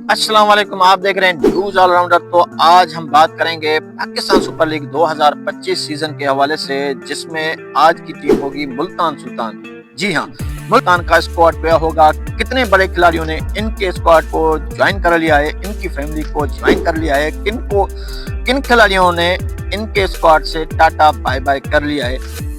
अस्सलाम वालेकुम, आप देख रहे हैं न्यूज ऑलराउंडर। तो आज हम बात करेंगे पाकिस्तान सुपर लीग 2025 सीजन के हवाले से, जिसमें आज की टीम होगी मुल्तान सुल्तान। जी हाँ, मुल्तान का स्क्वाड पे होगा। कितने बड़े खिलाड़ियों ने इनके स्क्वाड को ज्वाइन कर लिया है, इनकी फैमिली को ज्वाइन कर लिया है, किन खिलाड़ियों ने इनके स्क्वाड से टाटा बाय बाय कर लिया है।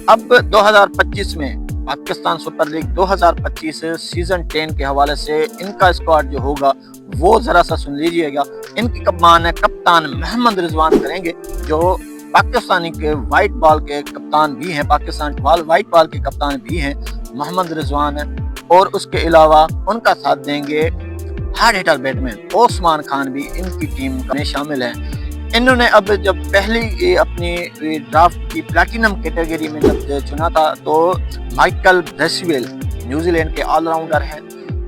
अब 2025 में पाकिस्तान सुपर लीग 2025 सीजन 10 के हवाले से इनका स्क्वाड जो होगा वो जरा सा सुन लीजिएगा। इनकी कप्तान मोहम्मद रिजवान करेंगे, जो पाकिस्तानी के वाइट बॉल के कप्तान भी हैं, पाकिस्तान वाइट बॉल के कप्तान भी हैं मोहम्मद रिजवान। और उसके अलावा उनका साथ देंगे hard hitter batsman Osman Khan भी इनकी टीम में शामिल हैं। इन्होंने अब जब पहली अपनी ड्राफ्ट की प्लैटिनम कैटेगरी में जब चुना था, तो माइकल ब्रेसवेल न्यूजीलैंड के ऑलराउंडर हैं,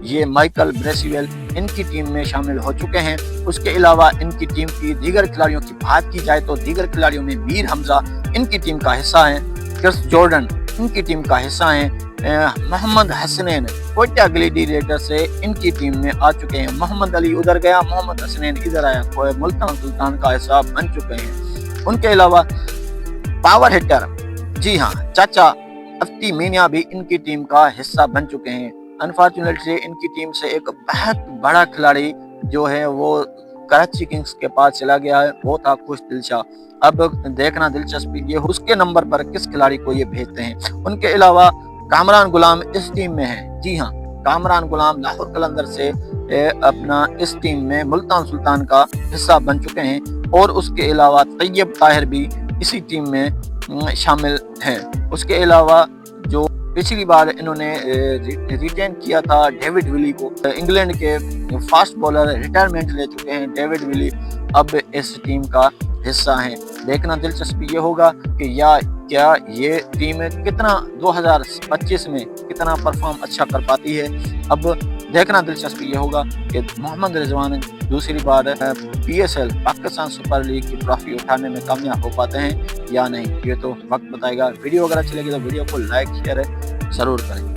ये माइकल ब्रेसवेल इनकी टीम में शामिल हो चुके हैं। उसके अलावा इनकी टीम की दीगर खिलाड़ियों की बात की जाए तो दीगर खिलाड़ियों में मीर हमजा इनकी टीम का हिस्सा है, क्रिस जॉर्डन इनकी टीम का हिस्सा है, मोहम्मद हसनैन कोयटा ग्लैडिएटर से इनकी टीम में आ चुके हैं। मोहम्मद अली उधर गया, मोहम्मद हसनैन इधर आया, मुल्तान सुल्तान का हिस्सा बन चुके हैं। उनके अलावा पावर हिटर, जी हाँ, चाचा अफ्ती मीनिया भी इनकी टीम का हिस्सा बन चुके हैं। अनफॉर्चुनेटली इनकी टीम से एक बहुत बड़ा खिलाड़ी जो है वो कराची किंग्स के पास चला गया है, वो था खुश दिलशाह। अब देखना दिलचस्पी ये उसके नंबर पर किस खिलाड़ी को ये भेजते हैं। उनके अलावा कामरान गुलाम इस टीम में है, जी हाँ, कामरान गुलाम लाहौर कलंदर से अपना इस टीम में मुल्तान सुल्तान का हिस्सा बन चुके हैं। और उसके अलावा तैयब ताहिर भी इसी टीम में शामिल हैं। उसके अलावा जो पिछली बार इन्होंने रिटेन किया था डेविड विली को, इंग्लैंड के फास्ट बॉलर रिटायरमेंट ले चुके हैं डेविड विली, अब इस टीम का हिस्सा हैं। देखना दिलचस्पी ये होगा कि क्या ये टीम कितना 2025 में कितना परफॉर्म अच्छा कर पाती है। अब देखना दिलचस्पी ये होगा कि मोहम्मद रिजवान दूसरी बार PSL पाकिस्तान सुपर लीग की ट्रॉफी उठाने में कामयाब हो पाते हैं या नहीं, ये तो वक्त बताएगा। वीडियो अगर अच्छी लगी तो वीडियो को लाइक शेयर जरूर करें।